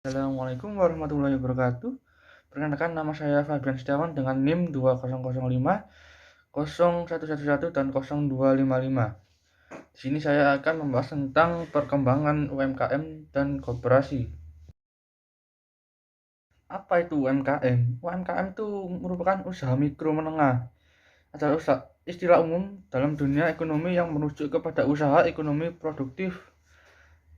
Assalamualaikum warahmatullahi wabarakatuh. Perkenalkan, nama saya Fabian Setiawan dengan NIM 2005 0111 dan 0255. Di sini saya akan membahas tentang perkembangan UMKM dan koperasi. Apa itu UMKM? UMKM itu merupakan usaha mikro menengah. Adalah istilah umum dalam dunia ekonomi yang merujuk kepada usaha ekonomi produktif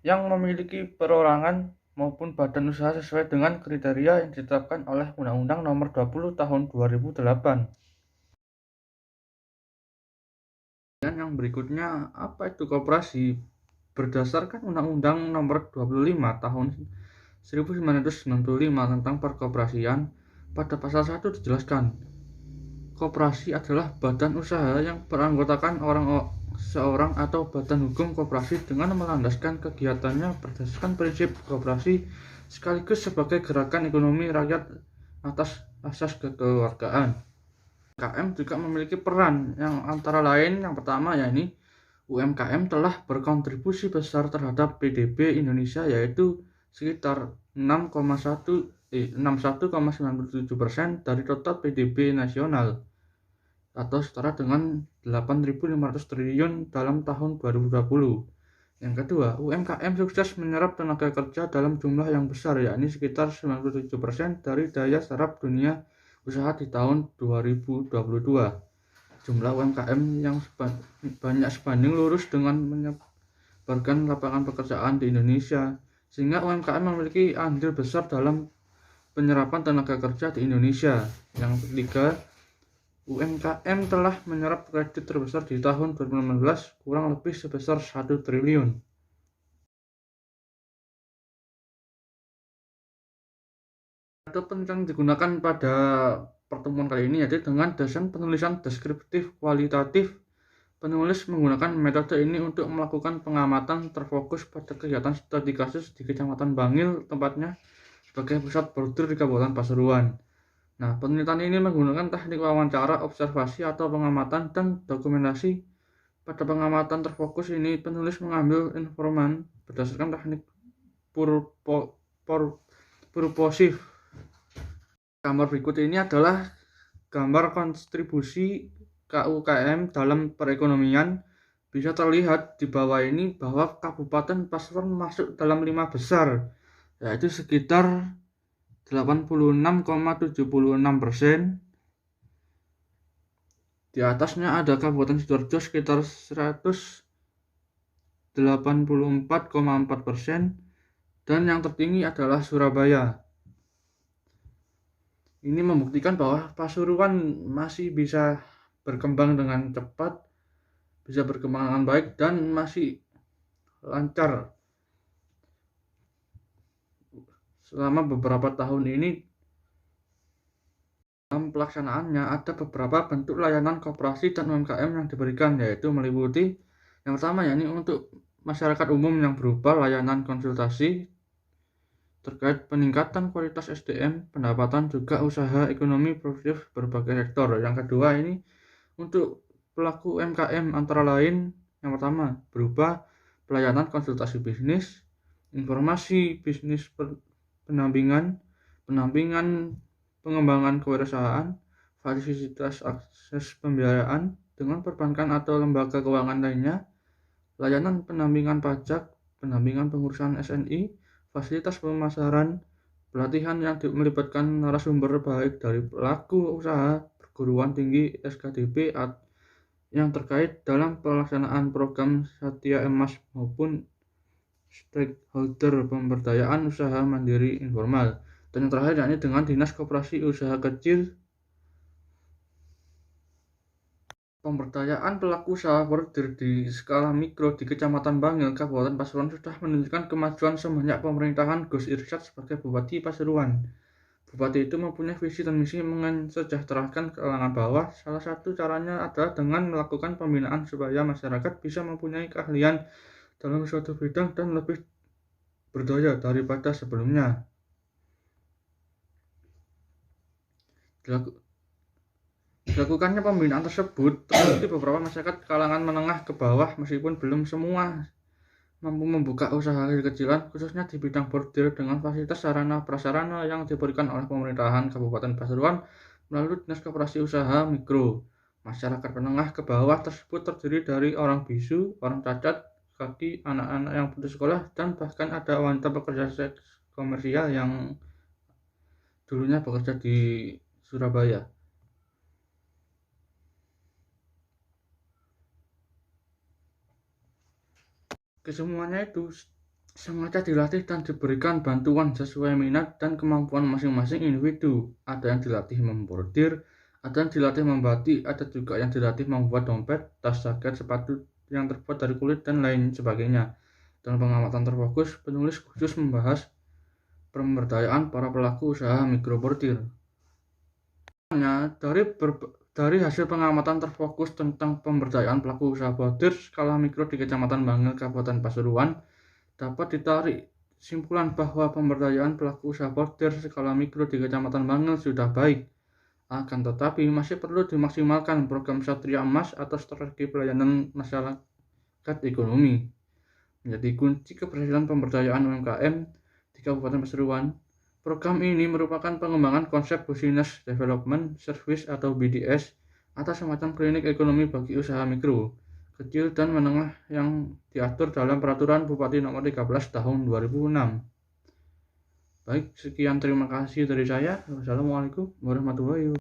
yang memiliki perorangan maupun badan usaha sesuai dengan kriteria yang ditetapkan oleh Undang-Undang Nomor 20 Tahun 2008. Dan yang berikutnya, apa itu koperasi? Berdasarkan Undang-Undang Nomor 25 Tahun 1995 tentang perkoperasian, pada pasal 1 dijelaskan, koperasi adalah badan usaha yang beranggotakan seorang atau badan hukum koperasi dengan melandaskan kegiatannya berdasarkan prinsip koperasi sekaligus sebagai gerakan ekonomi rakyat atas asas kekeluargaan. UMKM juga memiliki peran yang antara lain, yang pertama yakni UMKM telah berkontribusi besar terhadap PDB Indonesia, yaitu sekitar 61,97% dari total PDB nasional atau setara dengan 8.500 triliun dalam tahun 2020. Yang kedua, UMKM sukses menyerap tenaga kerja dalam jumlah yang besar, yakni sekitar 97% dari daya serap dunia usaha di tahun 2022. Jumlah UMKM yang banyak sebanding lurus dengan menyebarkan lapangan pekerjaan di Indonesia, sehingga UMKM memiliki andil besar dalam penyerapan tenaga kerja di Indonesia. Yang ketiga, UMKM telah menyerap kredit terbesar di tahun 2016 kurang lebih sebesar 1 triliun. Metode yang digunakan pada pertemuan kali ini yaitu dengan desain penulisan deskriptif kualitatif. Penulis menggunakan metode ini untuk melakukan pengamatan terfokus pada kegiatan studi kasus di Kecamatan Bangil, tempatnya sebagai pusat border di Kabupaten Pasuruan. Nah, penelitian ini menggunakan teknik wawancara, observasi atau pengamatan dan dokumentasi. Pada pengamatan terfokus ini, penulis mengambil informan berdasarkan teknik purposif. Gambar berikut ini adalah gambar kontribusi KUKM dalam perekonomian. Bisa terlihat di bawah ini bahwa Kabupaten Pasuruan masuk dalam 5 besar, yaitu sekitar 86,76%. Di atasnya ada Kabupaten Sidoarjo sekitar 184,4%, dan yang tertinggi adalah Surabaya. Ini membuktikan bahwa Pasuruan masih bisa berkembang dengan cepat, bisa berkembang dengan baik, dan masih lancar. Selama beberapa tahun ini dalam pelaksanaannya ada beberapa bentuk layanan koperasi dan UMKM yang diberikan, yaitu meliputi yang pertama yakni untuk masyarakat umum yang berupa layanan konsultasi terkait peningkatan kualitas SDM, pendapatan, juga usaha ekonomi produktif berbagai sektor. Yang kedua ini untuk pelaku UMKM antara lain, yang pertama berupa pelayanan konsultasi bisnis, informasi bisnis, pendampingan, pengembangan kewirausahaan, fasilitas akses pembiayaan dengan perbankan atau lembaga keuangan lainnya, layanan pendampingan pajak, pendampingan pengurusan SNI, fasilitas pemasaran, pelatihan yang melibatkan narasumber baik dari pelaku usaha, perguruan tinggi, SKDP yang terkait dalam pelaksanaan program Satya Emas maupun stakeholder pemberdayaan usaha mandiri informal. Dan yang terakhir yakni dengan Dinas Koperasi Usaha Kecil. Pemberdayaan pelaku usaha border di skala mikro di Kecamatan Bangil, Kabupaten Pasuruan sudah menunjukkan kemajuan semenjak pemerintahan Gus Irsyad sebagai Bupati Pasuruan. Bupati itu mempunyai visi dan misi mensejahterakan kalangan bawah. Salah satu caranya adalah dengan melakukan pembinaan supaya masyarakat bisa mempunyai keahlian dalam suatu bidang dan lebih berdaya daripada sebelumnya. Dilakukannya pembinaan tersebut terbukti beberapa masyarakat kalangan menengah ke bawah, meskipun belum semua, mampu membuka usaha kecil-kecilan khususnya di bidang bordir dengan fasilitas sarana prasarana yang diberikan oleh pemerintahan Kabupaten Pasuruan melalui Dinas Koperasi Usaha Mikro. Masyarakat menengah ke bawah tersebut terdiri dari orang bisu, orang cacat kaki, anak-anak yang putus sekolah, dan bahkan ada wanita pekerja seks komersial yang dulunya bekerja di Surabaya. Kesemuanya itu sengaja dilatih dan diberikan bantuan sesuai minat dan kemampuan masing-masing individu. Ada yang dilatih membordir, ada yang dilatih membatik, ada juga yang dilatih membuat dompet, tas, jaket, sepatu yang terbuat dari kulit, dan lain sebagainya. Dalam pengamatan terfokus, penulis khusus membahas pemberdayaan para pelaku usaha mikro bordir. Dari hasil pengamatan terfokus tentang pemberdayaan pelaku usaha bordir skala mikro di Kecamatan Bangil, Kabupaten Pasuruan, dapat ditarik kesimpulan bahwa pemberdayaan pelaku usaha bordir skala mikro di Kecamatan Bangil sudah baik. Akan tetapi masih perlu dimaksimalkan program Satria Emas atau strategi pelayanan masyarakat ekonomi menjadi kunci keberhasilan pemberdayaan UMKM di Kabupaten Pasuruan. Program ini merupakan pengembangan konsep Business Development Service atau BDS atau semacam klinik ekonomi bagi usaha mikro, kecil, dan menengah yang diatur dalam Peraturan Bupati Nomor 13 Tahun 2006. Baik, sekian terima kasih dari saya. Wassalamualaikum warahmatullahi wabarakatuh.